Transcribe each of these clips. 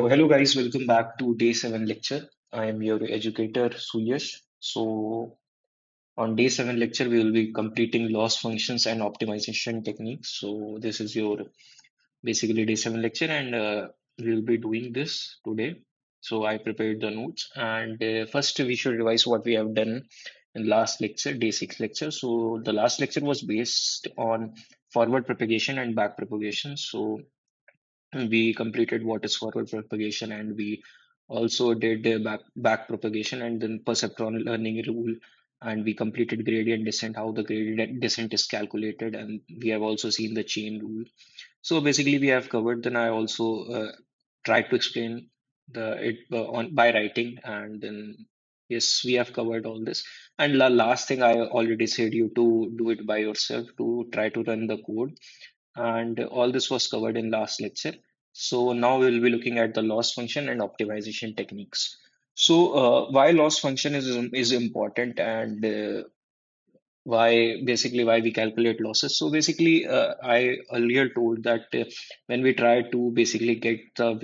Hello guys, welcome back to day 7 lecture. I am your educator Suyash. On day 7 lecture, we will be completing loss functions and optimization techniques. This is your basically day 7 lecture, and we will be doing this today. So, I prepared the notes, and first, we should revise what we have done in last lecture, day 6 lecture. So, the last lecture was based on forward propagation and back propagation. So, we completed what is forward propagation, and we also did back propagation, and then perceptron learning rule, and we completed gradient descent, how the gradient descent is calculated, and we have also seen the chain rule. So basically we have covered. Then I also tried to explain the it on by writing, and then yes, we have covered all this. And the last thing, I already said you to do it by yourself, to try to run the code, and all this was covered in last lecture. So now we'll be looking at the loss function and optimization techniques. So why loss function is important, and why we calculate losses. So basically, I earlier told that when we try to basically get the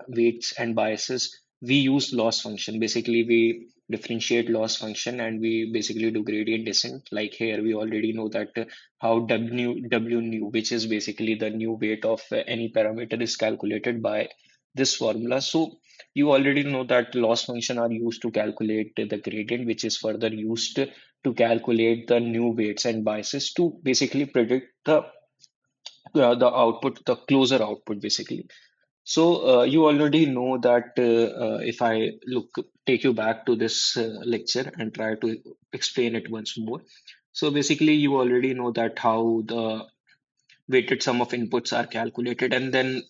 weights and biases, we use loss function. Basically, we differentiate loss function, and we basically do gradient descent. Like here, we already know that how W nu, which is basically the new weight of any parameter, is calculated by this formula. So you already know that loss function are used to calculate the gradient, which is further used to calculate the new weights and biases to basically predict the output, the closer output basically. So you already know that if I take you back to this lecture and try to explain it once more. So basically, you already know that how the weighted sum of inputs are calculated, and then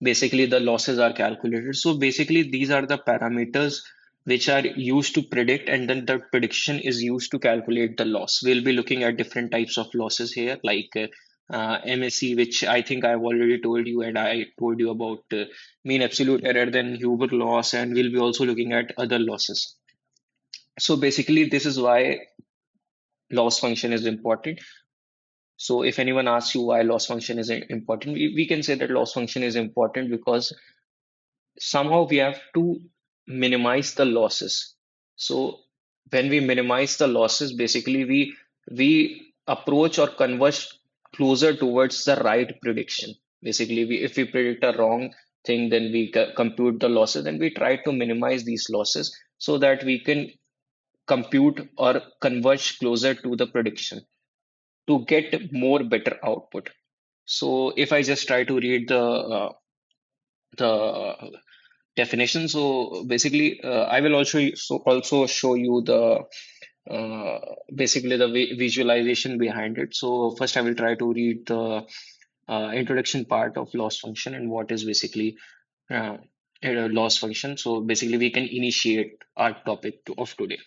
basically the losses are calculated. So basically, these are the parameters which are used to predict, and then the prediction is used to calculate the loss. We'll be looking at different types of losses here, like MSE, which I think I've already told you, and I told you about mean absolute error, then Huber loss, and we'll be also looking at other losses. So basically, this is why loss function is important. So if anyone asks you why loss function is important, we can say that loss function is important because somehow we have to minimize the losses. So when we minimize the losses, basically we approach or converge closer towards the right prediction. Basically, if we predict a wrong thing, then we compute the losses, and we try to minimize these losses so that we can compute or converge closer to the prediction to get more better output. So if I just try to read the definition, so basically I will also show you the uh, basically the visualization behind it. So first I will try to read the introduction part of loss function and what is basically uh, a loss function. So basically we can initiate our topic of today.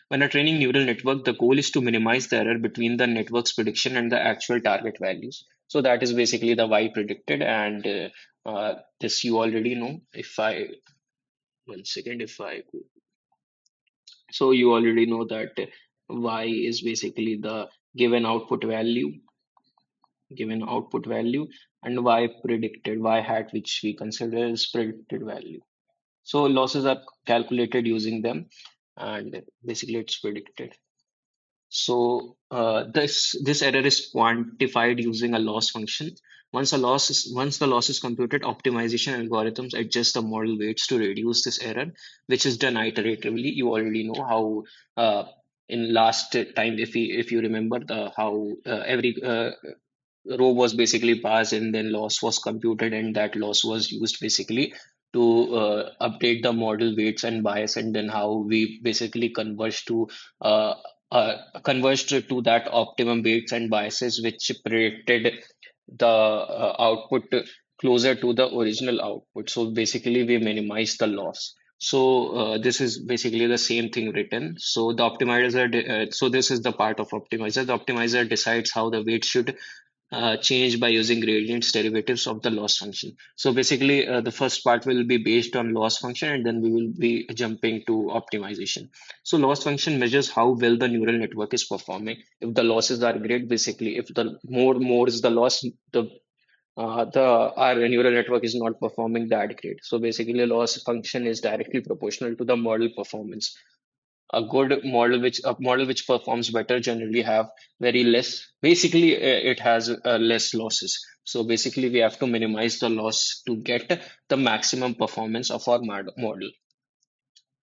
When a training neural network, the goal is to minimize the error between the network's prediction and the actual target values. So that is basically the y predicted, and this you already know. If I one second, if I go, so you already know that y is basically the given output value, and y predicted, y hat, which we consider as predicted value. So losses are calculated using them, and basically it's predicted. So this error is quantified using a loss function. Once the loss is computed, optimization algorithms adjust the model weights to reduce this error, which is done iteratively. You already know how in last time, if you remember the how every row was basically passed, and then loss was computed, and that loss was used basically to update the model weights and bias, and then how we basically uh, converged to that optimum weights and biases which predicted the output closer to the original output. So basically we minimize the loss. So this is basically the same thing written. So the so this is the part of optimizer. The optimizer decides how the weight should change by using gradients derivatives of the loss function. So basically, the first part will be based on loss function, and then we will be jumping to optimization. So loss function measures how well the neural network is performing. If the losses are great, basically, if the more is the loss, the the our neural network is not performing that great. So basically, loss function is directly proportional to the model performance. A model which performs better generally have very less. Basically, it has less losses. So basically, we have to minimize the loss to get the maximum performance of our model.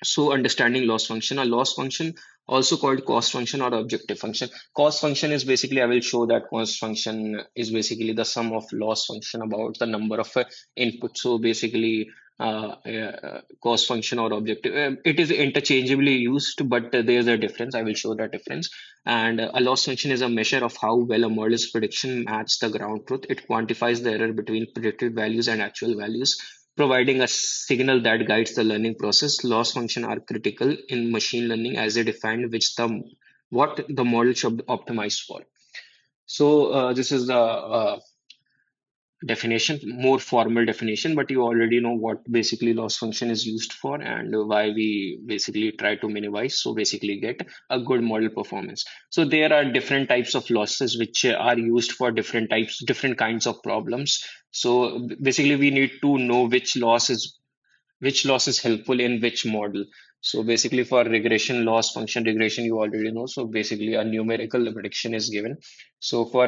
So understanding loss function, a loss function also called cost function or objective function. Cost function is basically, I will show that cost function is basically the sum of loss function about the number of input. So basically, cost function or objective, it is interchangeably used, but there's a difference. I will show that difference. And a loss function is a measure of how well a model's prediction match the ground truth. It quantifies the error between predicted values and actual values, providing a signal that guides the learning process. Loss functions are critical in machine learning as they define what the model should optimize for. So this is the definition, more formal definition, but you already know what basically loss function is used for and why we basically try to minimize. So basically get a good model performance. So there are different types of losses which are used for different kinds of problems. So basically we need to know which loss is helpful in which model. So basically for regression loss function regression, you already know. So basically a numerical prediction is given. So for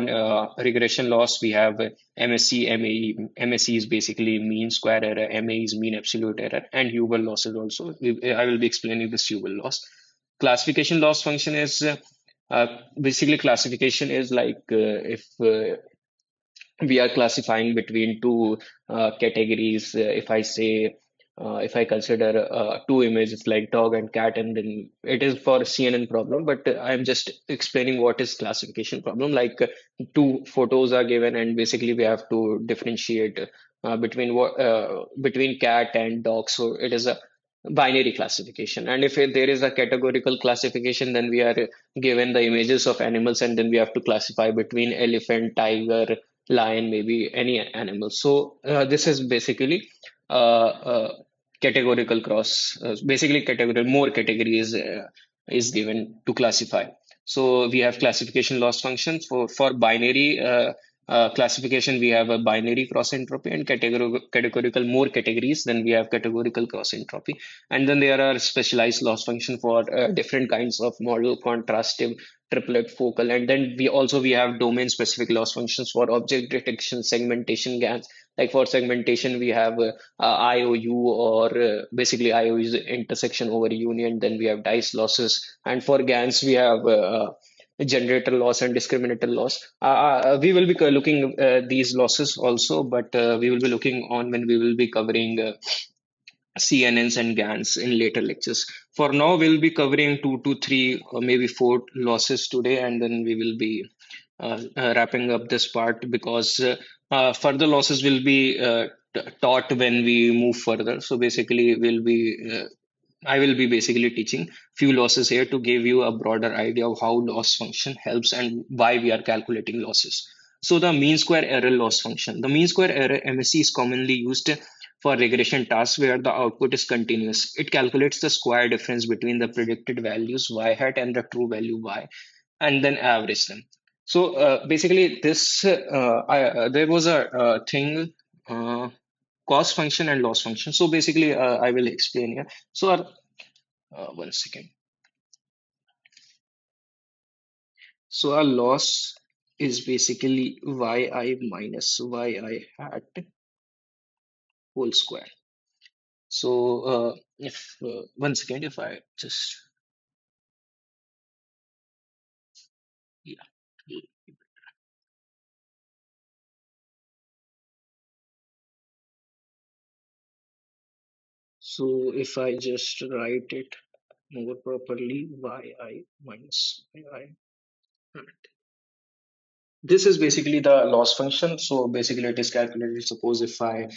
regression loss, we have MSE, MAE. MSE is basically mean square error, MAE is mean absolute error, and Hubel losses also. I will be explaining this Hubel loss. Classification loss function is basically classification is like if we are classifying between two categories. If I consider two images like dog and cat, and then it is for CNN problem, but I'm just explaining what is classification problem. Like two photos are given, and basically we have to differentiate between cat and dog. So it is a binary classification. And if there is a categorical classification, then we are given the images of animals, and then we have to classify between elephant, tiger, lion, maybe any animal. So this is basically categorical cross. Basically, more categories is given to classify. So we have classification loss functions for binary. Classification, we have a binary cross entropy, and categorical more categories, then we have categorical cross entropy. And then there are specialized loss function for different kinds of model, contrastive, triplet, focal. And then we have domain specific loss functions for object detection, segmentation, GANs. Like for segmentation, we have IOU, or basically IOU is intersection over union. Then we have dice losses. And for GANs, we have generator loss and discriminator loss. We will be looking these losses also, but we will be looking on when we will be covering CNNs and GANs in later lectures. For now, we'll be covering two to three or maybe four losses today, and then we will be wrapping up this part, because further losses will be taught when we move further. So basically, I will be basically teaching few losses here to give you a broader idea of how loss function helps and why we are calculating losses. So the mean square error loss function. The mean square error MSE is commonly used for regression tasks where the output is continuous. It calculates the square difference between the predicted values y hat and the true value y, and then average them. So basically, there was a thing, uh, cost function and loss function. So basically, I will explain here. So one second. So our loss is basically yi minus yi hat whole square. So if one second, if I just, yeah. So if I just write it more properly, yi minus yi hat. This is basically the loss function. So basically, it is calculated. Suppose if I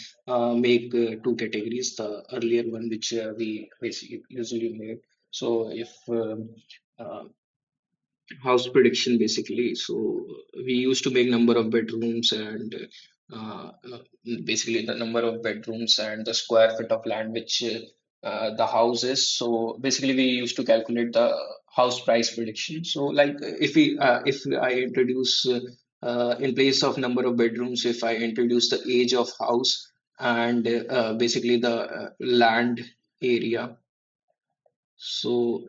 make two categories, the earlier one which we basically usually made. So if house prediction basically, so we used to make number of bedrooms and basically the number of bedrooms and the square feet of land which the house is. So basically, we used to calculate the house price prediction. So like if I introduce in place of number of bedrooms, if I introduce the age of house and basically the land area. So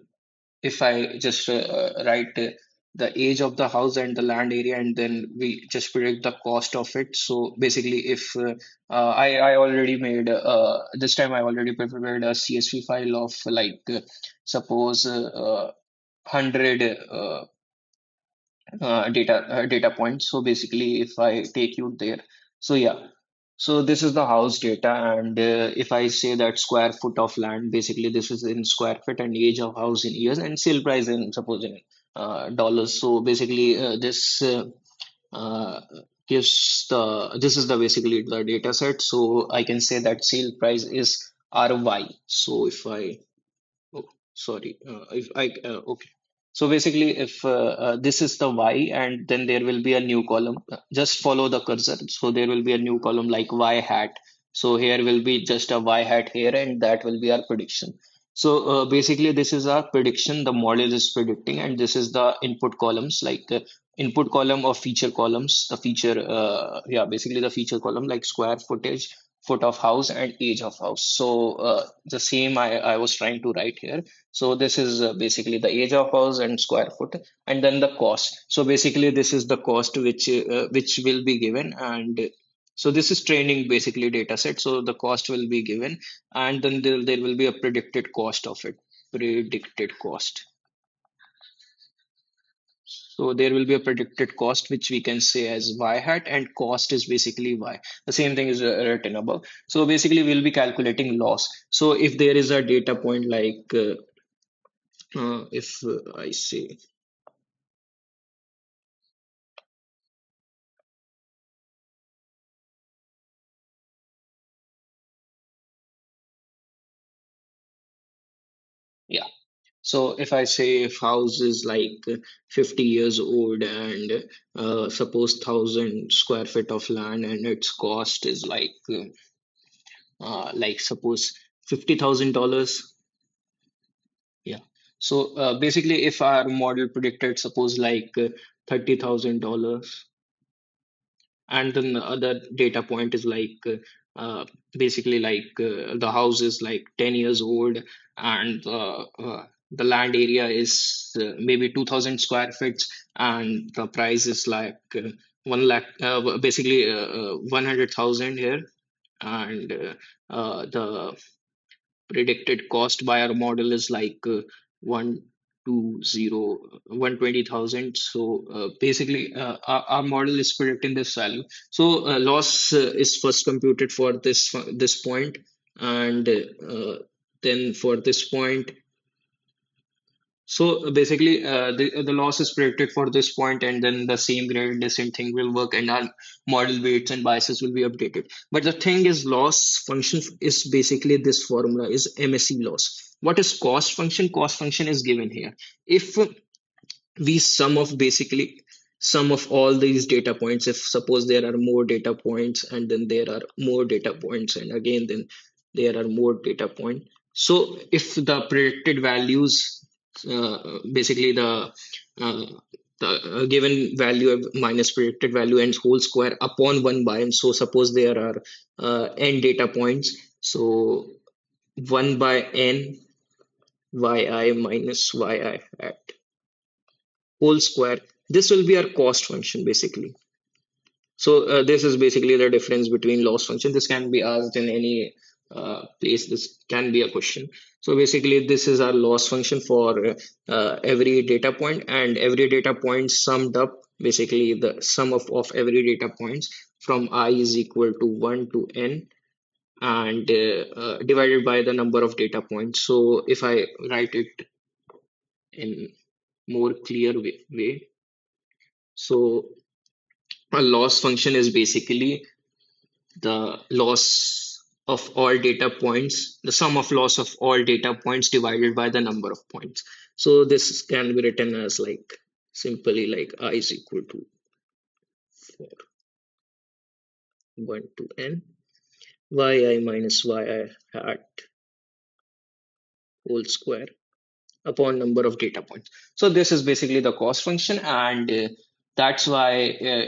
if I just write the age of the house and the land area, and then we just predict the cost of it. So basically, if I already made this time I already prepared a CSV file of like suppose 100 data points. So basically, if I take you there, so yeah, so this is the house data, and if I say that square foot of land, basically this is in square feet, and age of house in years, and sale price in suppose in dollars. So basically, this uh, gives the this is the basically the data set. So I can say that sale price is RY. So if I Oh, sorry. If I okay. So basically, if this is the Y, and then there will be a new column. Just follow the cursor. So there will be a new column like Y hat. So here will be just a Y hat here, and that will be our prediction. So basically, this is our prediction. The model is predicting, and this is the input columns, like input column or feature columns. The feature, yeah, basically the feature column like square footage, foot of house, and age of house. So the same I was trying to write here. So this is basically the age of house and square foot, and then the cost. So basically this is the cost which will be given, and so this is training basically data set. So the cost will be given, and then there will be a predicted cost of it. Predicted cost. So there will be a predicted cost, which we can say as y hat, and cost is basically y. The same thing is written above. So basically, we'll be calculating loss. So if there is a data point like, if I say, yeah. So if I say if house is like 50 years old, and suppose 1,000 square feet of land, and its cost is like suppose $50,000. Yeah. So basically, if our model predicted, suppose like $30,000, and then the other data point is like basically like the house is like 10 years old, and the land area is maybe 2,000 square feet, and the price is like 1 lakh, basically 100,000 here, and the predicted cost by our model is like 120,000. So basically our model is predicting this value. So loss is first computed for this point, and then for this point. So basically, the loss is predicted for this point, and then the same gradient descent thing will work, and our model weights and biases will be updated. But the thing is, loss function is basically this formula is MSE loss. What is cost function? Cost function is given here. If we sum of all these data points, if suppose there are more data points, and then there are more data points, and again then there are more data point. So if the predicted values, basically uh, the given value of minus predicted value and whole square upon 1 by n. So suppose there are n data points, so 1 by n yi minus yi at whole square. This will be our cost function basically. So this is basically the difference between loss function. This can be asked in any place. This can be a question. So basically, this is our loss function for every data point, and every data point summed up. Basically, the sum of every data points from I is equal to 1 to n, and divided by the number of data points. So if I write it in more clear way, so a loss function is basically the loss of all data points, the sum of loss of all data points divided by the number of points. So this can be written as like simply like I is equal to 4, 1 to n yi minus yi hat whole square upon number of data points. So this is basically the cost function, and That's why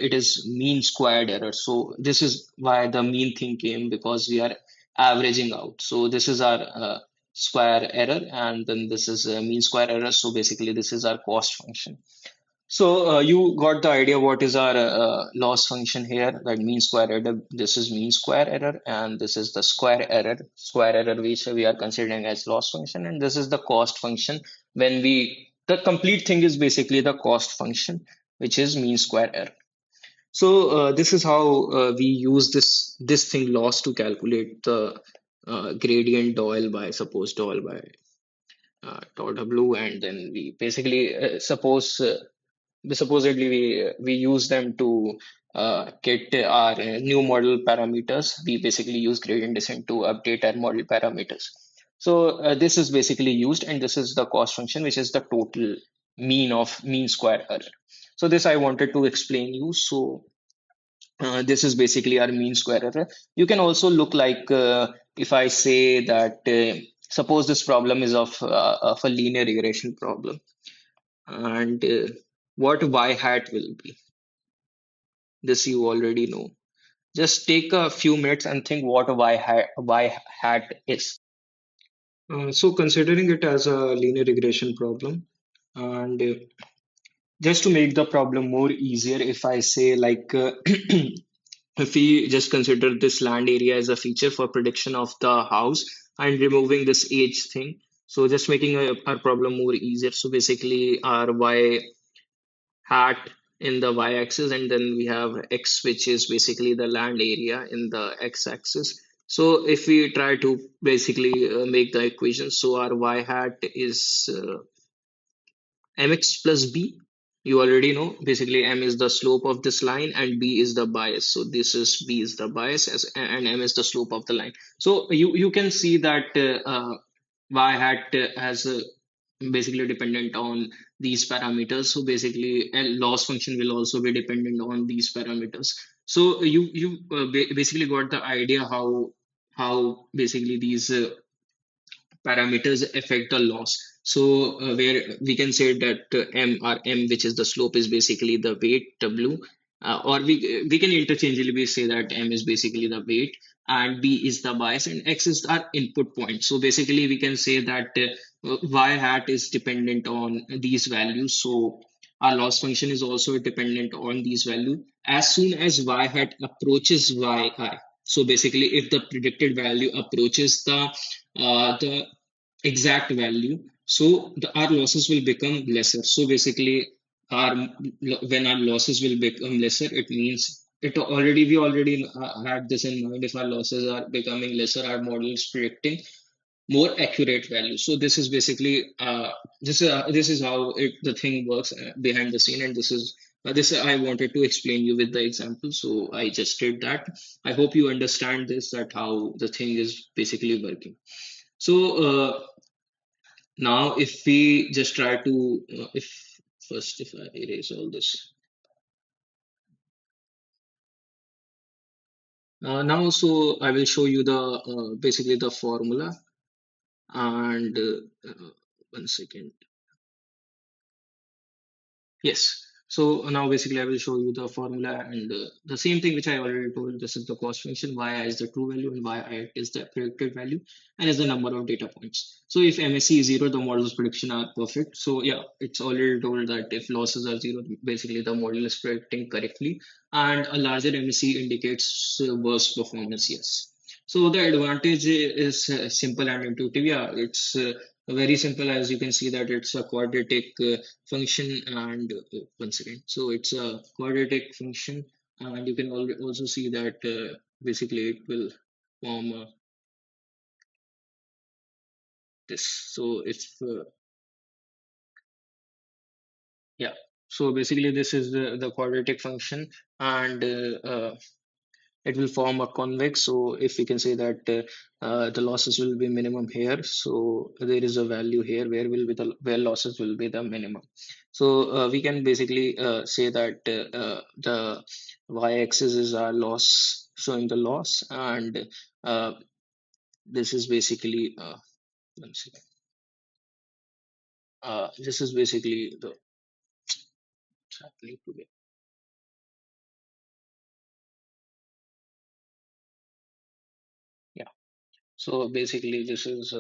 it is mean squared error. So this is why the mean thing came, because we are averaging out. So this is our square error, and then this is mean square error. So basically, this is our cost function. So you got the idea what is our loss function here, that mean square error. This is mean square error, and this is the square error which we are considering as loss function, and this is the cost function. When we the complete thing is basically the cost function, which is mean square error. So this is how we use this thing loss to calculate the gradient doyle by, suppose doyle by tau w, and then we basically supposedly we use them to get our new model parameters. We basically use gradient descent to update our model parameters. So this is basically used, and this is the cost function, which is the total mean of mean square error. So this I wanted to explain you. So this is basically our mean square error. You can also look like if I say that suppose this problem is of a linear regression problem, and what y hat will be. This you already know. Just take a few minutes and think what a y hat is. So considering it as a linear regression problem, and just to make the problem more easier, if I say like if we just consider this land area as a feature for prediction of the house and removing this age thing, so just making our problem more easier. So basically our y hat in the y-axis, and then we have x, which is basically the land area in the x-axis. So if we try to basically make the equation, so our y hat is mx plus b. You already know, basically m is the slope of this line and b is the bias. So this is b is the bias and m is the slope of the line. So you can see that y hat has basically dependent on these parameters. So basically a loss function will also be dependent on these parameters. So you basically got the idea how basically these parameters affect the loss. So where we can say that m, which is the slope, is basically the weight w, or we can interchangeably say that m is basically the weight, and b is the bias, and x is our input point. So basically we can say that y hat is dependent on these values. So our loss function is also dependent on these values. As soon as y hat approaches yi, so basically if the predicted value approaches the exact value, so our losses will become lesser. So basically our when our losses will become lesser, it means it already we already had this in mind. If our losses are becoming lesser, our model is predicting more accurate value. So this is basically this is how the thing works behind the scene, and this I wanted to explain you with the example. So I just did that. I hope you understand this, that how the thing is basically working. So now if we just try to if first if I erase all this now, so I will show you the basically the formula, and 1 second. Yes. So now basically I will show you the formula, and the same thing which I already told. This is the cost function. Y is the true value and y is the predicted value, and is the number of data points. So if MSE is zero, the model's prediction are perfect. So yeah, it's already told that if losses are zero, basically the model is predicting correctly, and a larger MSE indicates worse performance. Yes. So the advantage is simple and intuitive. Yeah, it's very simple, as you can see that it's a quadratic function, and 1 second. So it's a quadratic function, and you can also see that basically it will form this. So it's yeah. So basically this is the quadratic function, and it will form a convex. So if we can say that the losses will be minimum here, so there is a value here where will be the where losses will be the minimum. So we can basically say that the y-axis is our loss, showing the loss, and uh, this is basically let me see. This is basically the exactly today. So basically, this is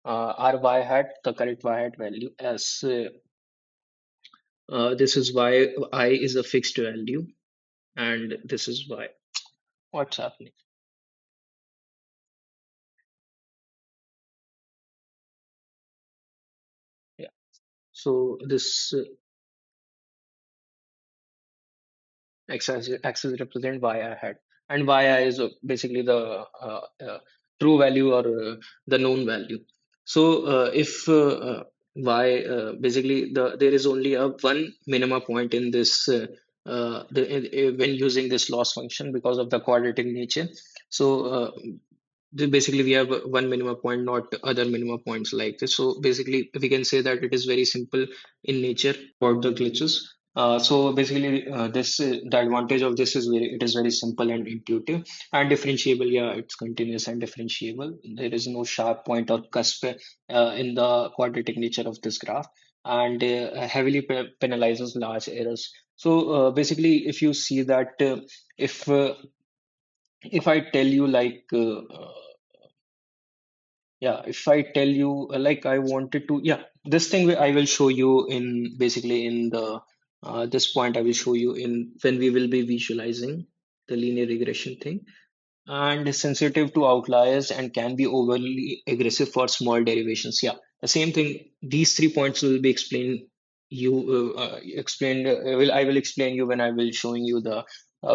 our y hat, the correct y hat value, as this is y, I is a fixed value, and this is y. What's happening? Yeah. So this axis represent yi hat, and yi is basically the true value or the known value. So if y basically there is only a one minima point in this when using this loss function because of the quadratic nature. So basically we have one minima point, not other minima points like this. So basically we can say that it is very simple in nature about the glitches. So basically this the advantage of this is it is very simple and intuitive and differentiable. Yeah, it's continuous and differentiable. There is no sharp point or cusp in the quadratic nature of this graph, and heavily penalizes large errors. So basically if you see that if uh, if I tell you like yeah, if I tell you like I wanted to, yeah, this thing I will show you in basically in the this point I will show you in when we will be visualizing the linear regression thing, and is sensitive to outliers and can be overly aggressive for small derivations. Yeah, the same thing. These 3 points will be explained. I will explain you when I will showing you the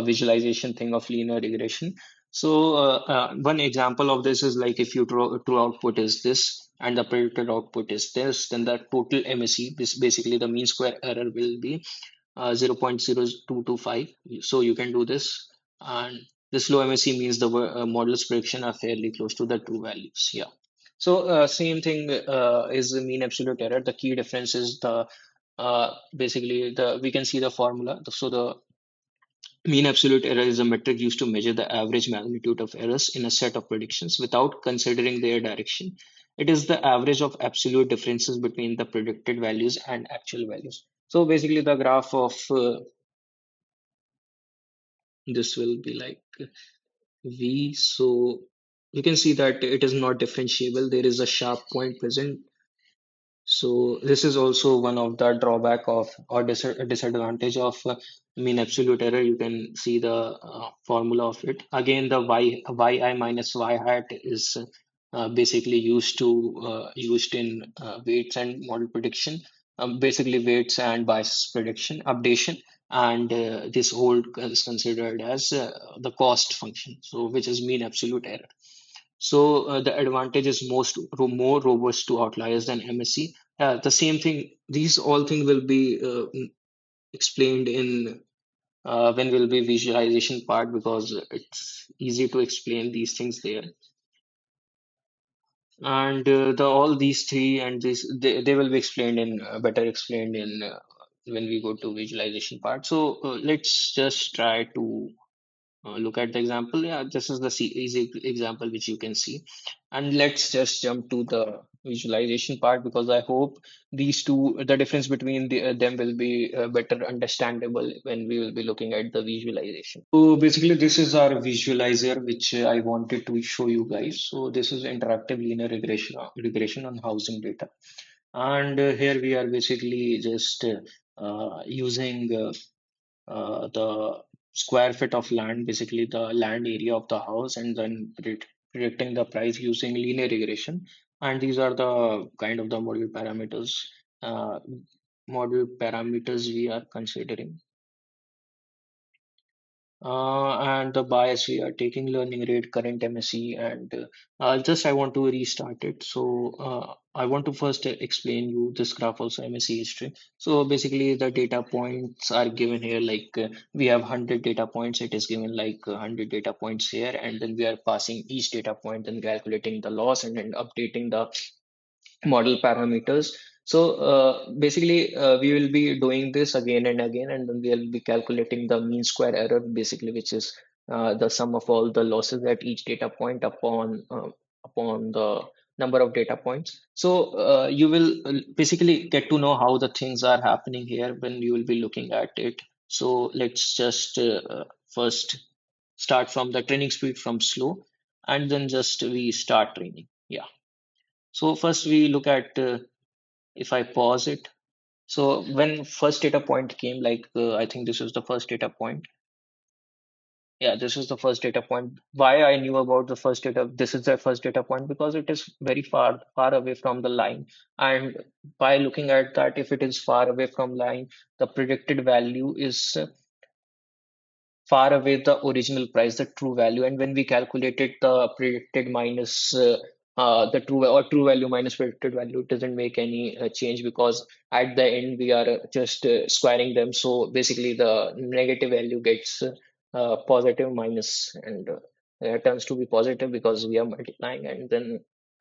visualization thing of linear regression. So one example of this is like if you true output is this and the predicted output is this, then the total MSE, this basically the mean square error will be 0.0225. So you can do this. And this low MSE means the model's prediction are fairly close to the true values. Yeah. So same thing is the mean absolute error. The key difference is the basically the we can see the formula. So the mean absolute error is a metric used to measure the average magnitude of errors in a set of predictions without considering their direction. It is the average of absolute differences between the predicted values and actual values. So basically, the graph of this will be like V. So you can see that it is not differentiable. There is a sharp point present. So this is also one of the drawback of or disadvantage of mean absolute error. You can see the formula of it. Again, the yi minus y hat is basically used in weights and model prediction. Basically, weights and bias prediction updation, and this whole is considered as the cost function. So which is mean absolute error. So the advantage is more robust to outliers than MSE. The same thing, these all things will be explained in when will be visualization part because it's easy to explain these things there. And the all these three and this they will be explained in better explained in when we go to visualization part. So let's just try to look at the example. Yeah, this is the easy example which you can see. And let's just jump to the visualization part because I hope these two, the difference between them will be better understandable when we will be looking at the visualization. So basically, this is our visualizer which I wanted to show you guys. So this is interactive linear regression on housing data. And here we are basically just using the square feet of land, basically the land area of the house, and then predicting the price using linear regression. And these are the kind of the uh, model parameters we are considering. And the bias we are taking learning rate, current MSE, and just I want to restart it. So I want to first explain you this graph also MSE history. So basically the data points are given here like we have 100 data points. It is given like 100 data points here, and then we are passing each data point and calculating the loss and then updating the model parameters. So basically, we will be doing this again and again, and then we'll be calculating the mean square error, basically, which is the sum of all the losses at each data point upon the number of data points. So you will basically get to know how the things are happening here when you will be looking at it. So let's just first start from the training speed from slow, and then just we start training. Yeah. So first we look at if I pause it. So when first data point came, like I think this is the first data point. Yeah, this is the first data point. Why I knew about the first data, this is the first data point because it is very far away from the line. And by looking at that, if it is far away from line, the predicted value is far away the original price, the true value. And when we calculated the predicted minus the true value minus predicted value, it doesn't make any change because at the end we are just squaring them. So basically, the negative value gets positive minus and turns to be positive because we are multiplying. And then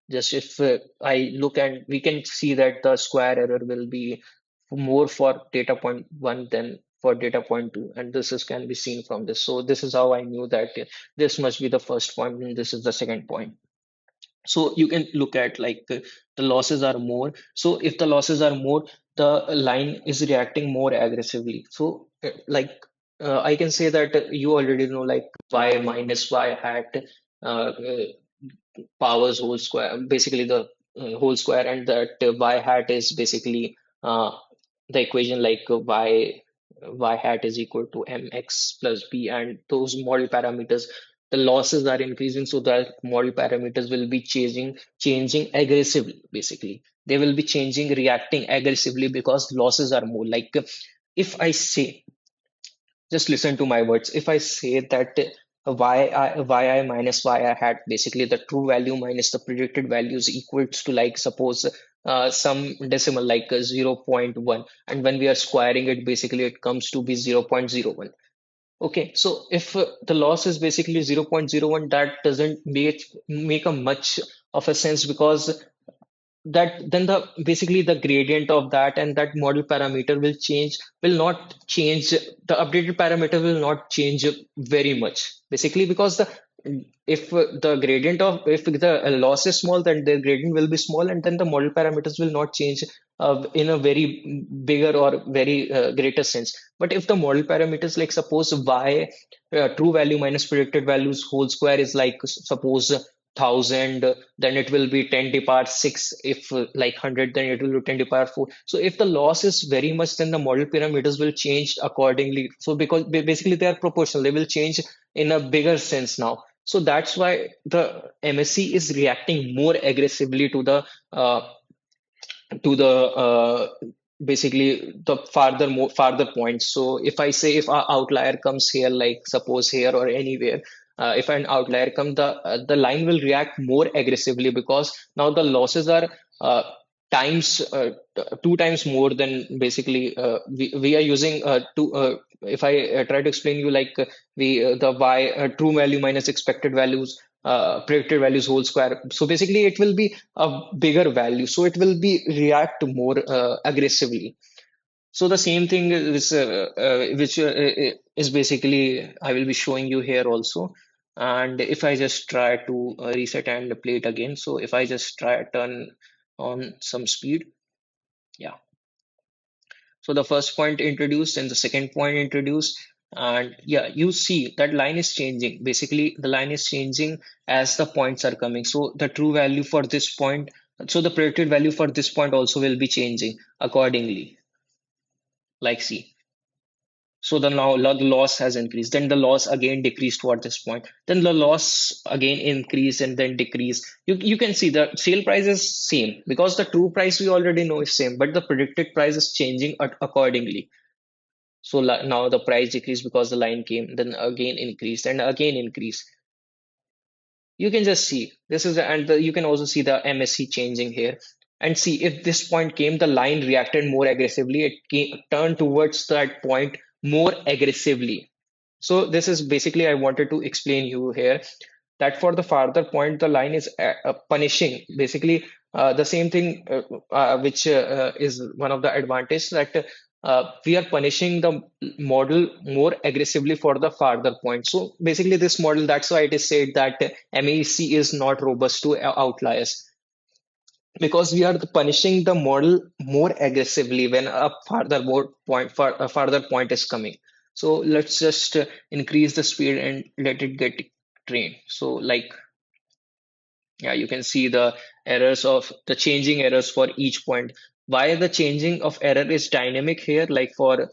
just if I look and we can see that the square error will be more for data point one than for data point two, and this is can be seen from this. So this is how I knew that this must be the first point and this is the second point. So you can look at like the losses are more. So if the losses are more, the line is reacting more aggressively. So like I can say that you already know like y minus y hat powers whole square, basically the whole square, and that y hat is basically the equation like y hat is equal to mx plus b, and those model parameters, the losses are increasing, so that model parameters will be changing aggressively. Basically, they will be changing, reacting aggressively because losses are more. Like if I say, just listen to my words. If I say that yi minus yi hat, basically the true value minus the predicted value is equals to like suppose some decimal like 0.1, and when we are squaring it, basically it comes to be 0.01. Okay, so if the loss is basically 0.01, that doesn't make a much of a sense because that then the basically the gradient of that and that model parameter will not change, the updated parameter will not change very much, basically because the if the gradient of if the loss is small, then the gradient will be small, and then the model parameters will not change in a very bigger or very greater sense. But if the model parameters, like suppose y true value minus predicted values whole square is like suppose 1,000, then it will be 10 to the power 6. If like 100, then it will be 10 to the power 4. So if the loss is very much, then the model parameters will change accordingly. So because basically they are proportional, they will change in a bigger sense now. So that's why the MSC is reacting more aggressively uh, to the basically the farther points. So if I say if our outlier comes here, like suppose here or anywhere, if an outlier comes, the line will react more aggressively because now the losses are times two times more than basically we are using two. If I try to explain you like we the y true value minus expected values predicted values whole square. So basically, it will be a bigger value. So it will be react more aggressively. So the same thing is which is basically I will be showing you here also. And if I just try to reset and play it again, so if I just try turn on some speed, yeah. So the first point introduced and the second point introduced. And yeah, you see that line is changing. Basically, the line is changing as the points are coming. So the true value for this point, so the predicted value for this point also will be changing accordingly. Like see. So the now the loss has increased. Then the loss again decreased toward this point. Then the loss again increase and then decrease. You can see the sale price is same because the true price we already know is same, but the predicted price is changing accordingly. So now the price decreased because the line came, then again increased and again increased. You can just see this is and you can also see the MSC changing here. And see if this point came, the line reacted more aggressively. It turned towards that point more aggressively. So this is basically I wanted to explain you here that for the farther point, the line is punishing basically the same thing which is one of the advantage that we are punishing the model more aggressively for the farther point. So basically this model, that's why it is said that MEC is not robust to outliers because we are punishing the model more aggressively when a farther point is coming. So let's just increase the speed and let it get trained. So like Yeah, you can see the errors of the changing errors for each point. Why the changing of error is dynamic here? Like for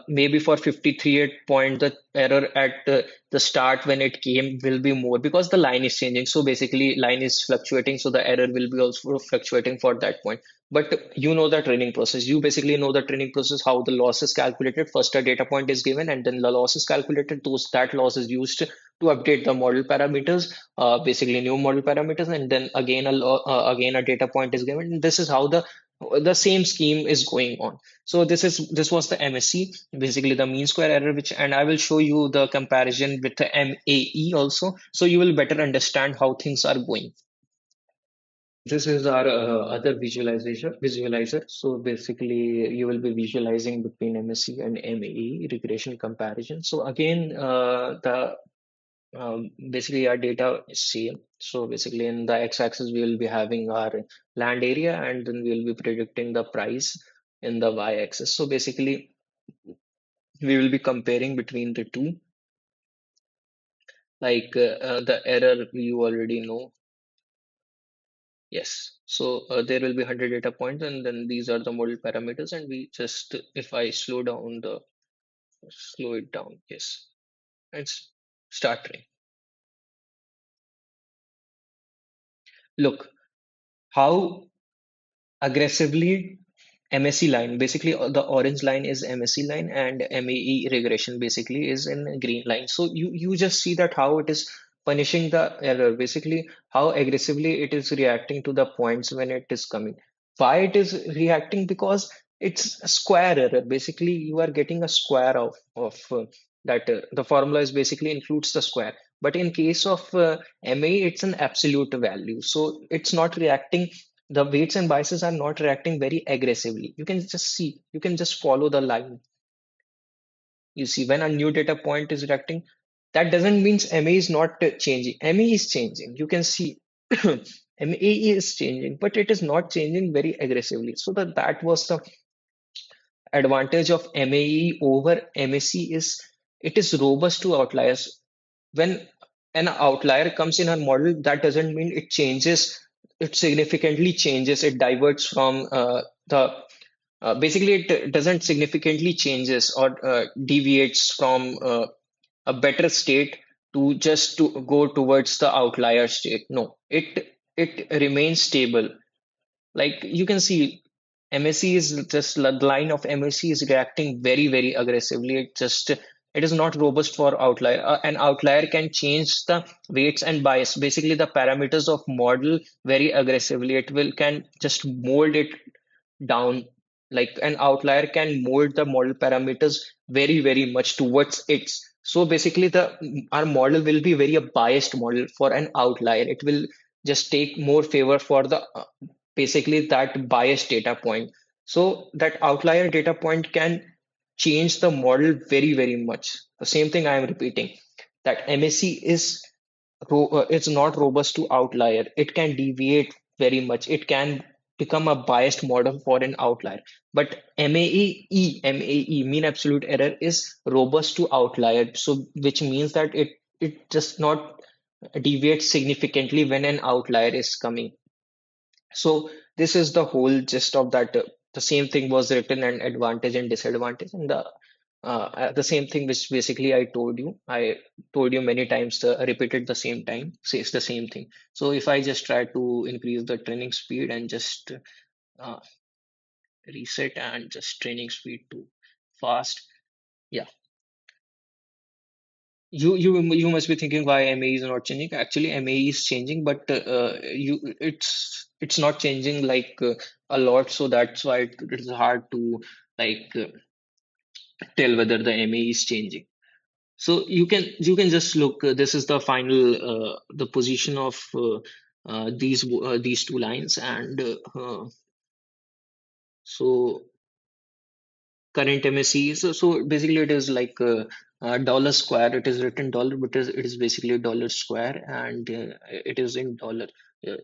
maybe for 53 point, the error at the start when it came will be more because the line is changing. So basically, line is fluctuating, so the error will be also fluctuating for that point. But you know the training process. You basically know the training process, how the loss is calculated. First, a data point is given, and then the loss is calculated. Those that loss is used to update the model parameters, basically new model parameters, and then again again a data point is given. This is how the same scheme is going on. So this was the MSE, basically the mean square error, which, and I will show you the comparison with the MAE also, so you will better understand how things are going. This is our other visualizer. So basically, you will be visualizing between MSE and MAE regression comparison. So again, the basically our data is same. So basically in the x-axis we will be having our land area, and then we will be predicting the price in the y-axis. So basically we will be comparing between the two, like the error you already know. Yes. So there will be 100 data points, and then these are the model parameters, and we just, if I slow it down, yes, and start trying. Look how aggressively MSE line, basically the orange line is MSE line, and MAE regression basically is in green line. So you just see that how it is punishing the error, basically how aggressively it is reacting to the points when it is coming. Why it is reacting? Because it's a square error. Basically, you are getting a square of that. The formula is basically includes the square. But in case of MAE, it's an absolute value. So it's not reacting, the weights and biases are not reacting very aggressively. You can just see, you can just follow the line. You see, when a new data point is reacting, that doesn't mean MA is not changing. MA is changing. You can see MAE is changing, but it is not changing very aggressively. So that was the advantage of MAE over MSE is it is robust to outliers. When an outlier comes in a model, that doesn't mean it changes, it significantly changes, it diverts from the basically it doesn't significantly changes or deviates from a better state to just to go towards the outlier state. No, it remains stable. Like you can see, MSC is just the line of MSC is reacting very, very aggressively. It is not robust for outlier. An outlier can change the weights and bias, basically the parameters of model very aggressively. It will can just mold it down. Like an outlier can mold the model parameters very, very much towards its. So basically, the our model will be very a biased model for an outlier. It will just take more favor for the basically that biased data point. So that outlier data point can change the model very, very much. The same thing I am repeating, that MSC is it's not robust to outlier. It can deviate very much. It can become a biased model for an outlier. But MAE, mean absolute error, is robust to outlier. So which means that it just not deviates significantly when an outlier is coming. So this is the whole gist of that. The same thing was written, and advantage and disadvantage, and the same thing which basically I told you. I told you many times, repeated the same time, says the same thing. So if I just try to increase the training speed and just uh, reset and just training speed to fast, yeah. You must be thinking why MAE is not changing. Actually, MAE is changing, but it's not changing like a lot. So that's why it is hard to like tell whether the MAE is changing. So you can just look. This is the final the position of these two lines, and so current MSC. So basically, it is like dollar square. It is written dollar, but it is basically a dollar square, and it is in dollar. Uh,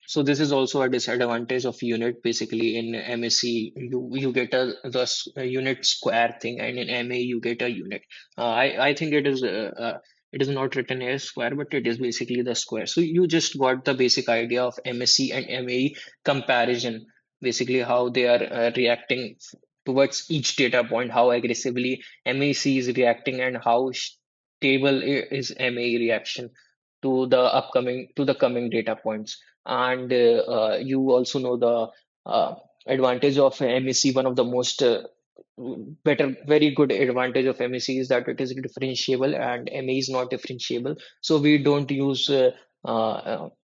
so this is also a disadvantage of unit. Basically, in MSC, you get a unit square thing, and in MA you get a unit. I think it is. It is not written here square, but it is basically the square. So you just got the basic idea of MSE and MAE comparison, basically how they are reacting towards each data point, how aggressively MAC is reacting, and how stable is MAE reaction to the coming data points. And you also know the advantage of MAC. One of the most very good advantage of MAC is that it is differentiable and MA is not differentiable. So we don't use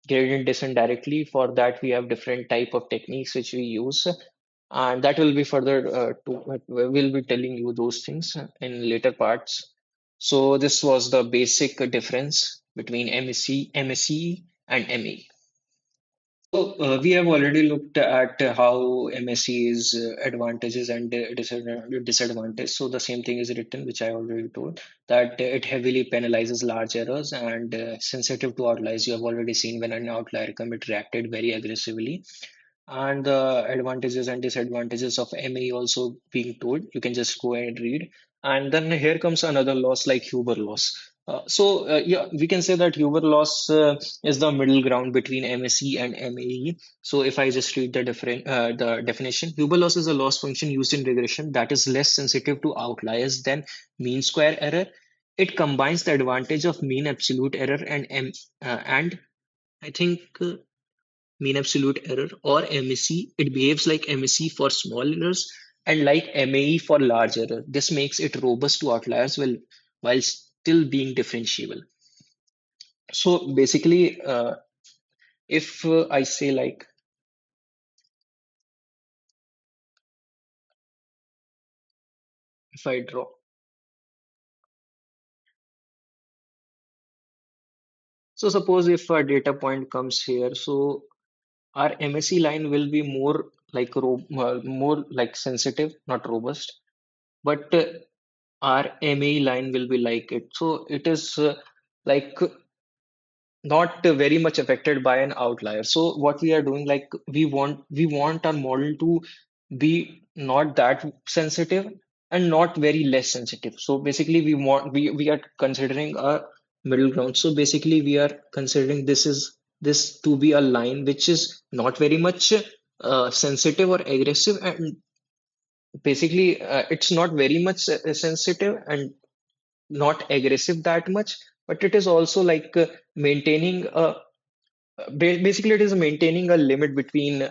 gradient descent directly. For that, we have different type of techniques which we use, and that will be further we'll be telling you those things in later parts. So this was the basic difference between MSc and ME. So we have already looked at how MSc is advantages and disadvantages. So the same thing is written, which I already told, that it heavily penalizes large errors and sensitive to outliers. You have already seen when an outlier commit reacted very aggressively, and the advantages and disadvantages of MA also being told. You can just go and read. And then here comes another loss like Huber loss. Yeah, we can say that Huber loss is the middle ground between MSE and MAE. So if I just read the definition, Huber loss is a loss function used in regression that is less sensitive to outliers than mean square error. It combines the advantage of mean absolute error and I think mean absolute error, or MSE. It behaves like MSE for small errors and like MAE for large error. This makes it robust to outliers while still being differentiable. So basically, if I say like, if I draw, so suppose if a data point comes here, so our MSE line will be more like more like sensitive, not robust, but our MAE line will be like it. So it is like not very much affected by an outlier. So what we are doing, like we want our model to be not that sensitive and not very less sensitive. So basically we are considering a middle ground. So basically we are considering this to be a line which is not very much sensitive or aggressive, and basically it's not very much sensitive and not aggressive that much, but it is also like maintaining a basically it is maintaining a limit between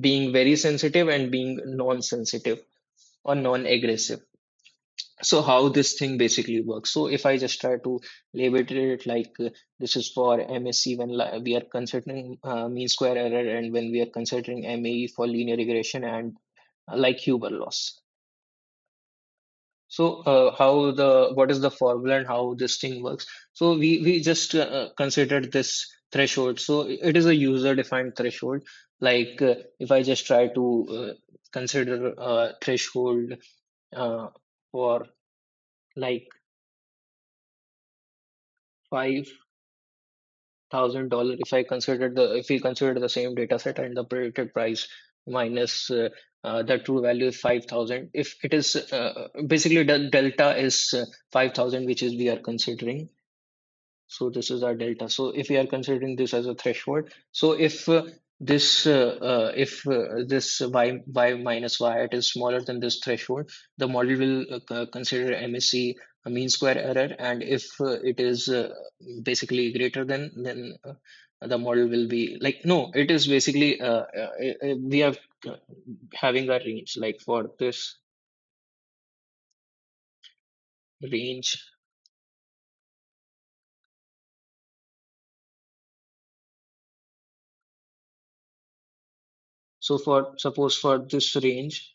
being very sensitive and being non-sensitive or non-aggressive. So how this thing basically works, so if I just try to label it like this is for MSc when we are considering mean square error, and when we are considering MAE for linear regression, and like Huber loss. So how the what is the formula and how this thing works? So we just considered this threshold. So it is a user defined threshold. Like if I just try to consider a threshold uh, for like $5,000, if we consider the same data set and the predicted price minus the true value is 5,000. If it is basically the delta is 5,000, which is we are considering. So this is our delta. So if we are considering this as a threshold, so if this y minus y it is smaller than this threshold, the model will consider MSE a mean square error, and if it is basically greater than, then the model will be like, no, it is basically we have uh, having a range like for this range. So for suppose for this range,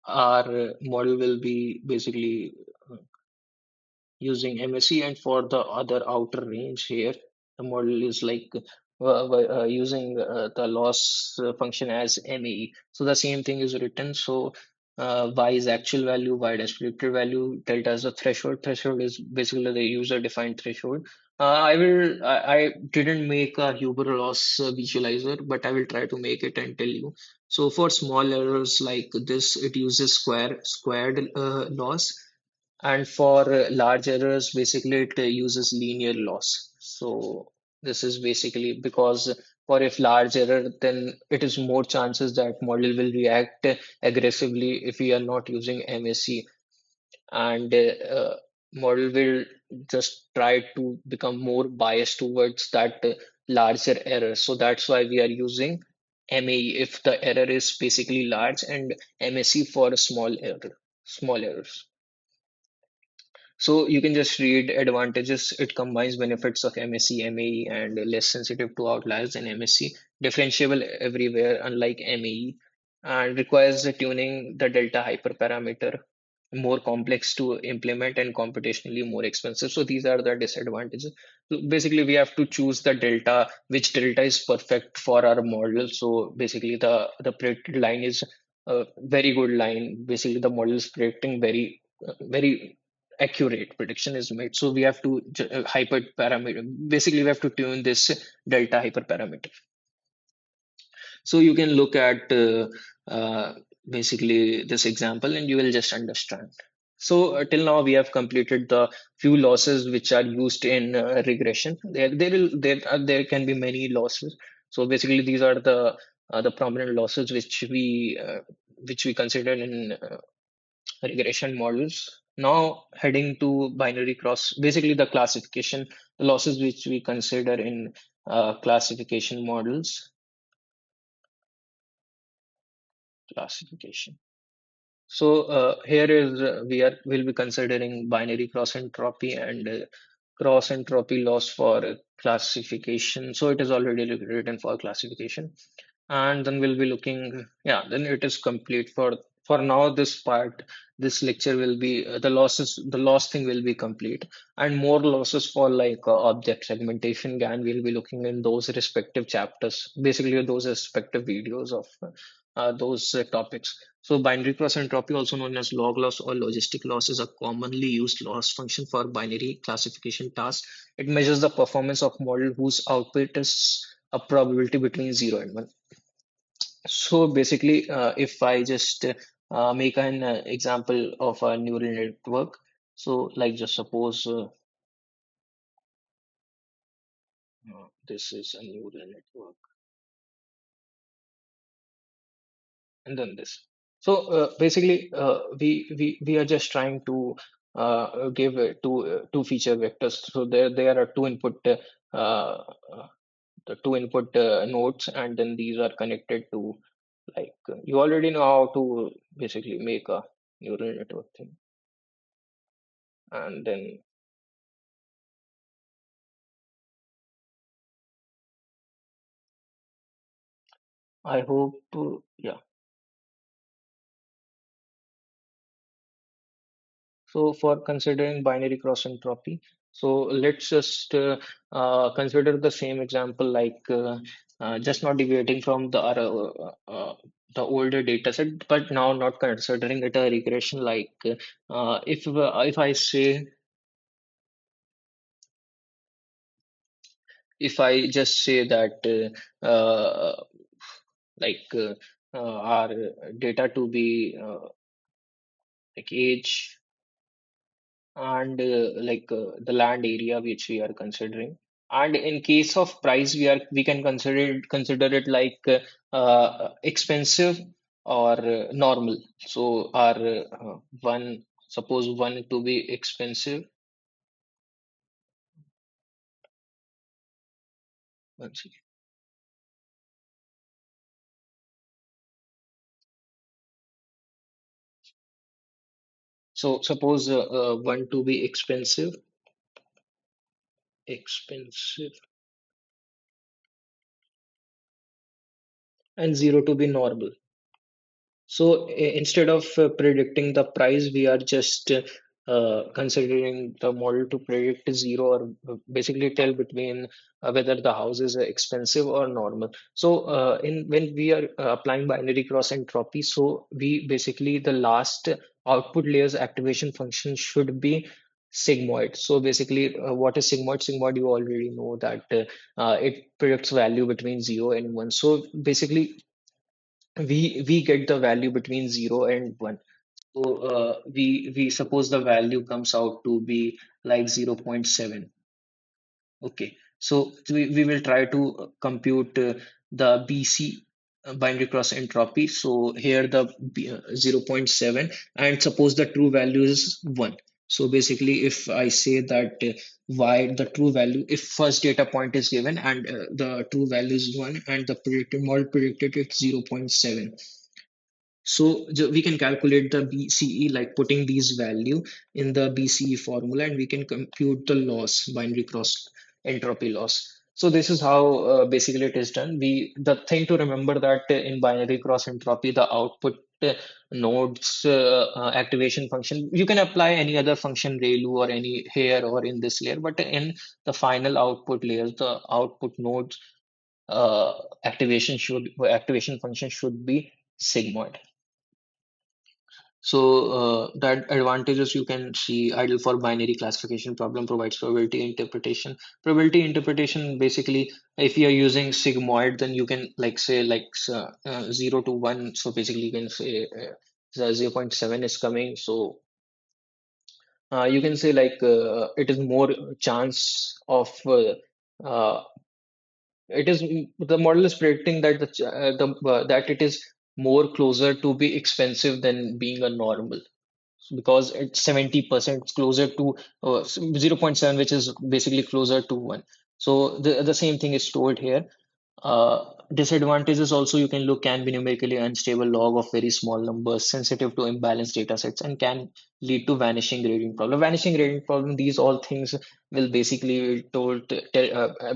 our model will be basically uh, using MSE, and for the other outer range here, the model is like using the loss function as MAE. So the same thing is written. So Y is actual value, Y dash predicted value, delta is the threshold. Threshold is basically the user defined threshold. I didn't make a Huber loss visualizer, but I will try to make it and tell you. So for small errors like this, it uses squared loss, And for large errors, basically it uses linear loss. So this is basically because for if large error, then it is more chances that model will react aggressively if we are not using MAC, and model will just try to become more biased towards that larger error. So that's why we are using MAE if the error is basically large, and MAC for a small errors. So you can just read advantages. It combines benefits of MSc, MAE, and less sensitive to outliers than MSc, differentiable everywhere, unlike MAE, and requires the tuning the delta hyperparameter, more complex to implement and computationally more expensive. So these are the disadvantages. So basically, we have to choose the delta, which delta is perfect for our model. So basically, the predicted line is a very good line. Basically, the model is predicting very accurate prediction is made. So we have to hyper parameter. Basically, we have to tune this delta hyperparameter. So you can look at basically this example, and you will just understand. So till now we have completed the few losses which are used in regression. There can be many losses. So basically these are the prominent losses which we consider in regression models. Now heading to binary cross, basically the classification, the losses which we consider in classification models. Classification. So here is we'll be considering binary cross entropy and cross entropy loss for classification. So it is already written for classification, and then we'll be looking. Yeah, then it is complete for now. This part, this lecture will be the loss thing will be complete, and more losses for like object segmentation GAN. We'll be looking in those respective chapters, basically those respective videos of those topics. So binary cross entropy, also known as log loss or logistic loss, is a commonly used loss function for binary classification tasks. It measures the performance of model whose output is a probability between 0 and 1. So basically, if I just make an example of a neural network, so like just suppose this is a neural network, and then this. So basically, we are just trying to give two feature vectors. So there are uh, the two input nodes, and then these are connected to like you already know how to basically make a neural network thing, and then I hope yeah. So for considering binary cross entropy, so let's just consider the same example like just not deviating from the older data set, but now not considering it a regression. Like if I say if I just say that like our data to be like age and the land area which we are considering, and in case of price we can consider it like expensive or normal. So our one suppose one to be expensive. One second. So suppose one to be expensive and zero to be normal. So instead of predicting the price, we are just considering the model to predict zero, or basically tell between whether the house is expensive or normal. So in when we are applying binary cross entropy, so we basically the last output layer's activation function should be sigmoid. So basically, what is sigmoid? Sigmoid, you already know that it predicts value between 0 and 1. So basically, we get the value between 0 and 1. So we suppose the value comes out to be like 0.7. Okay, so we will try to compute the BC binary cross entropy. So here the 0.7, and suppose the true value is 1. So basically, if I say that y, the true value, if first data point is given and the true value is 1 and the predicted model predicted it's 0.7, so we can calculate the BCE, like putting these value in the BCE formula, and we can compute the loss, binary cross entropy loss. So this is how basically it is done. The thing to remember that in binary cross entropy, the output nodes activation function, you can apply any other function, ReLU or any here or in this layer, but in the final output layers, the output nodes activation function should be sigmoid. So that advantages you can see idle for binary classification problem provides probability interpretation. Probability interpretation basically, if you are using sigmoid, then you can like say 0 to 1. So basically you can say the 0.7 is coming. So you can say it is more chance of uh, it is the model is predicting that that it is more closer to be expensive than being a normal, because it's 70% closer to 0.7, which is basically closer to 1. So the same thing is stored here. Disadvantages also you can look can be numerically unstable log of very small numbers, sensitive to imbalanced data sets, and can lead to vanishing gradient problem. Vanishing gradient problem, these all things will basically be told.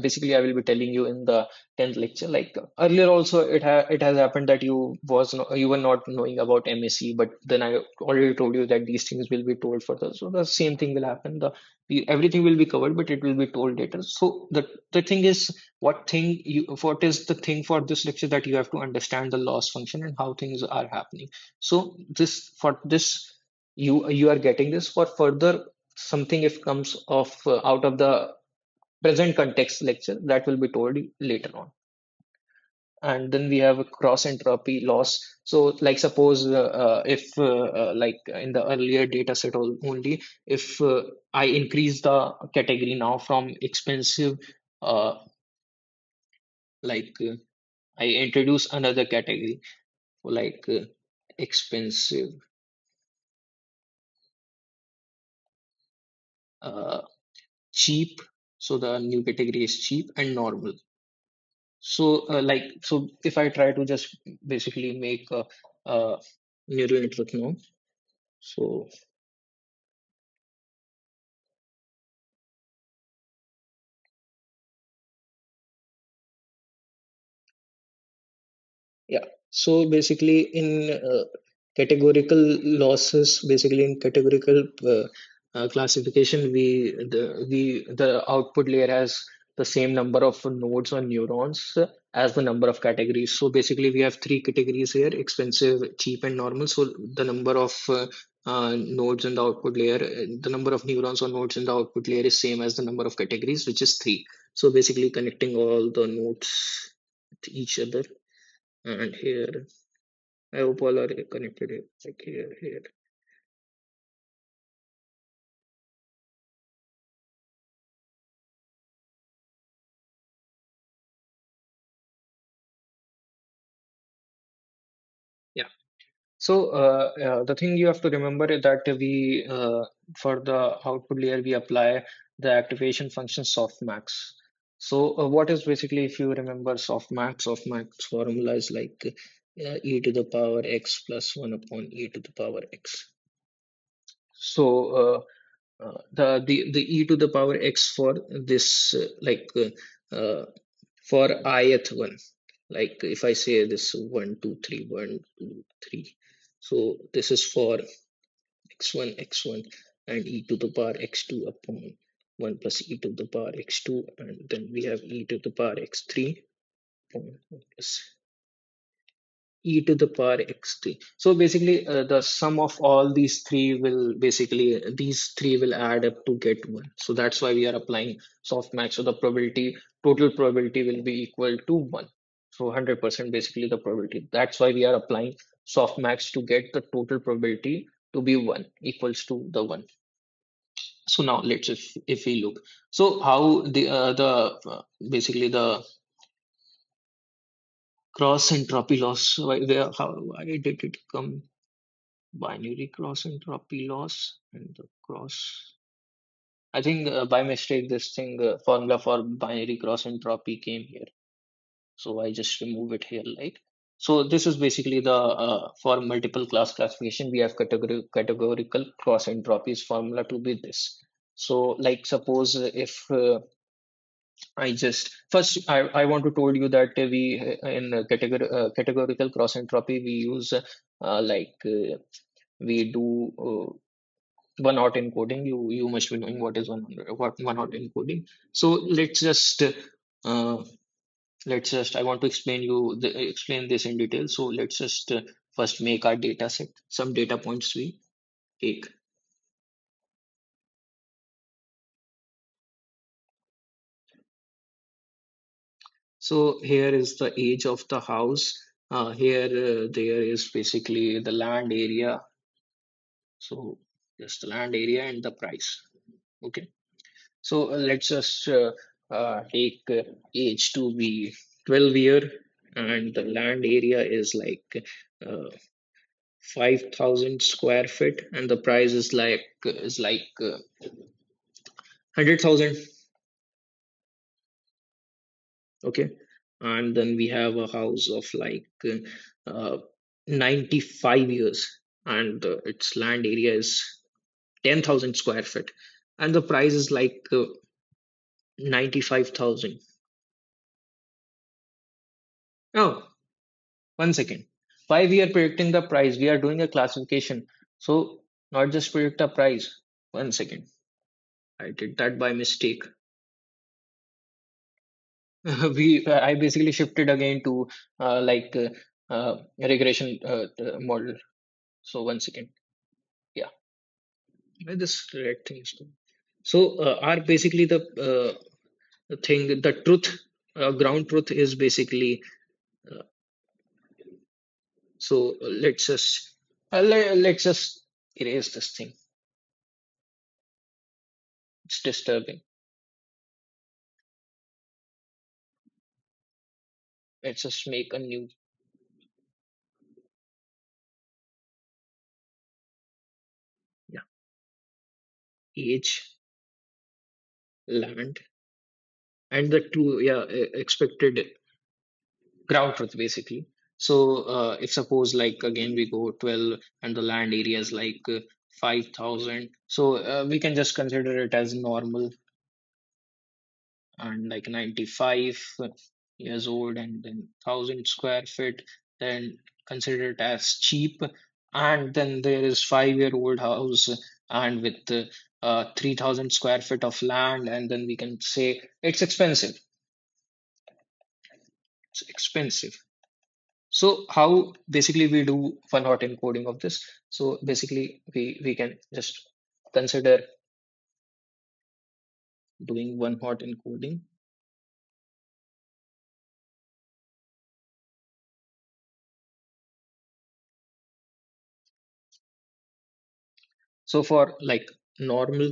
Basically, I will be telling you in the 10th lecture. Like earlier, also it has happened that you were not knowing about MSE, but then I already told you that these things will be told further. So the same thing will happen. Everything will be covered, but it will be told later. So the thing is, what is the thing for this lecture, that you have to understand the loss function and how things are happening. So this you are getting this for further something if comes of out of the present context lecture, that will be told later on. And then we have a cross entropy loss. So like suppose if like in the earlier data set only, if I increase the category now from expensive, uh, like I introduce another category, like expensive, uh, cheap. So the new category is cheap and normal. So so if I try to just basically make a neural network now. So yeah. So basically, in categorical losses, basically in categorical classification, the output layer has the same number of nodes or neurons as the number of categories. So basically, we have three categories here: expensive, cheap, and normal. So the number of nodes in the output layer, the number of neurons or nodes in the output layer is same as the number of categories, which is three. So basically, connecting all the nodes with each other. And here, I hope all are connected here, like here. Yeah. So the thing you have to remember is that for the output layer, we apply the activation function softmax. So what is basically, if you remember softmax formula is like e to the power x plus 1 upon e to the power x. So the e to the power x for this for ith one, like if I say this 1 2 3 1 2 3, so this is for x1 and e to the power x2 upon 1 plus e to the power x2, and then we have e to the power x3 upon 1 plus e to the power x3. So basically, the sum of all these three will add up to get one. So that's why we are applying softmax. So the total probability will be equal to one. So 100% basically the probability. That's why we are applying softmax to get the total probability to be 1 equals to the 1. So now let's if we look, so how basically the cross entropy loss, why did it come binary cross entropy loss and the cross, I think by mistake this thing formula for binary cross entropy came here. So I just remove it here, like. So this is basically the for multiple class classification, we have categorical cross entropies formula to be this. So like suppose if I just first I want to told you that in categorical cross entropy we use we do one hot encoding. You must be knowing what is one hot encoding. So uh, let's just I want to explain this in detail. So let's just first make our data set, some data points we take. So here is the age of the house. Here there is basically the land area. So just the land area and the price. Okay. So let's just take age to be 12 year, and the land area is like uh, 5,000 square feet, and the price is like 100,000. Okay. And then we have a house of like 95 years, and its land area is 10,000 square feet, and the price is like 95,000. Oh, 1 second. Why we are predicting the price? We are doing a classification. So not just predict a price. 1 second. I did that by mistake. We I basically shifted again to regression model. So 1 second. Yeah, why this red thing is doing. So are basically the thing, the truth, ground truth is basically uh, so let's just erase this thing. It's disturbing. Let's just make a new, yeah, age, land, and the two, yeah, expected ground truth basically. So if suppose like again we go 12 and the land area is like 5,000, so we can just consider it as normal, and like 95 years old and then 1,000 square feet, then consider it as cheap. And then there is 5-year old house and with 3,000 square feet of land, and then we can say it's expensive. It's expensive. So how basically we do one hot encoding of this? So basically we can just consider doing one hot encoding. So for like normal,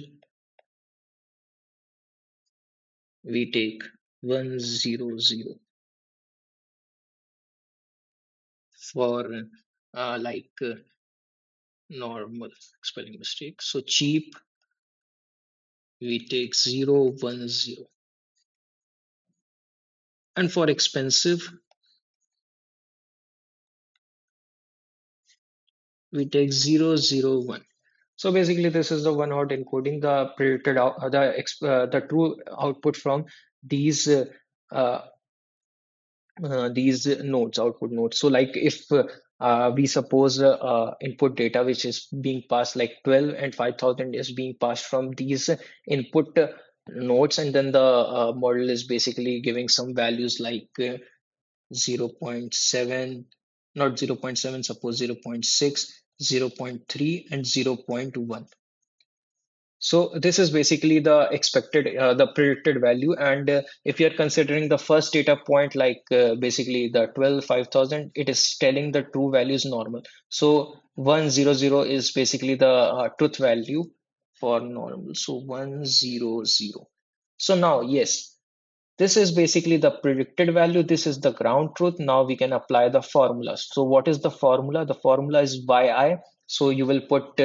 we take 100. For normal, spelling mistake. So cheap, we take 010. And for expensive, we take 001. So basically, this is the one hot encoding, the predicted the true output from these uh, these nodes, output nodes. So like if we suppose input data which is being passed like 12 and 5,000 is being passed from these input nodes, and then the model is basically giving some values like 0.7, not 0.7, suppose 0.6, 0.3, and 0.1. So this is basically the expected, the predicted value. And if you're considering the first data point, like basically the 12 5,000, it is telling the true value is normal. So 100 is basically the truth value for normal. So 100. So now, yes, this is basically the predicted value. This is the ground truth. Now we can apply the formula. So what is the formula? The formula is yi. So you will put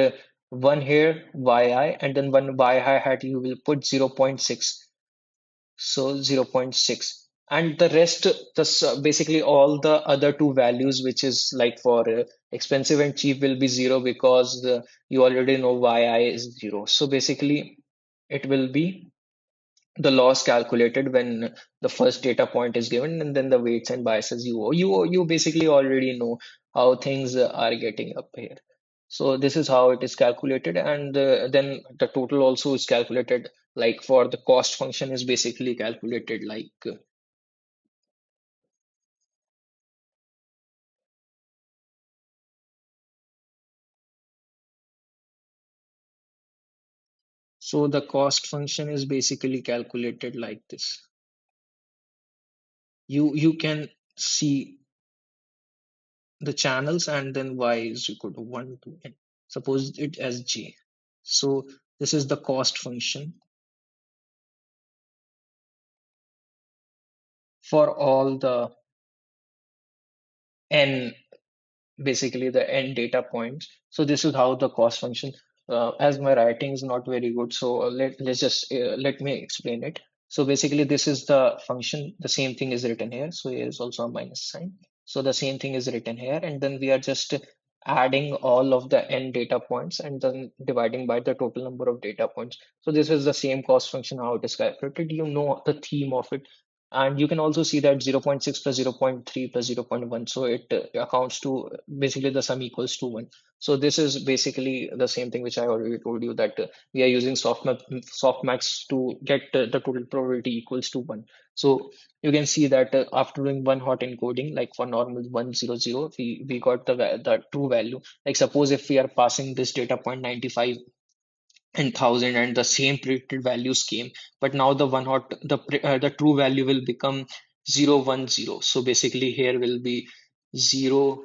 one here, yi, and then one yi hat, you will put zero point 0.6. So zero point 0.6. And the rest, basically all the other two values, which is like for expensive and cheap, will be zero because you already know yi is zero. So basically, it will be the loss calculated when the first data point is given, and then the weights and biases you basically already know how things are getting up here. So this is how it is calculated, and then the total also is calculated, like for the cost function is basically calculated like so the cost function is basically calculated like this. You can see the channels, and then y is equal to 1 to n. Suppose it as j. So this is the cost function for all the n, basically the n data points. So this is how the cost function, as my writing is not very good, so let me explain it. So basically this is the function, the same thing is written here. So here is also a minus sign. So the same thing is written here, and then we are just adding all of the n data points and then dividing by the total number of data points. So this is the same cost function, how it is calculated. You know the theme of it. And you can also see that zero point 0.6 plus 0.3 plus 0.1. So it accounts to basically the sum equals to 1. So this is basically the same thing which I already told you, that we are using softmax to get the total probability equals to 1. So you can see that after doing one hot encoding, like for normal 100, we got the true value. Like suppose if we are passing this data point 95 and 1,000, and the same predicted values came, but now the one hot the true value will become 010. So basically here will be 010.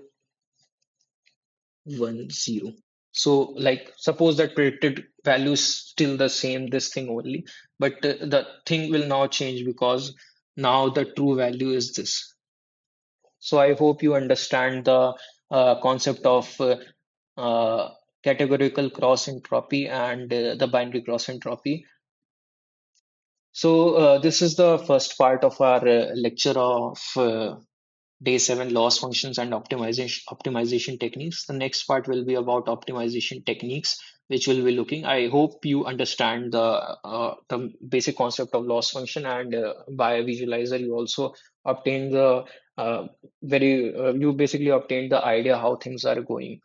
So like suppose that predicted value is still the same, this thing only, but the thing will now change because now the true value is this. So I hope you understand the concept of uh, categorical cross entropy and the binary cross entropy. So this is the first part of our lecture of day 7, loss functions and optimization techniques. The next part will be about optimization techniques, which we'll be looking. I hope you understand the basic concept of loss function, and by visualizer you also obtain the very you basically obtain the idea how things are going.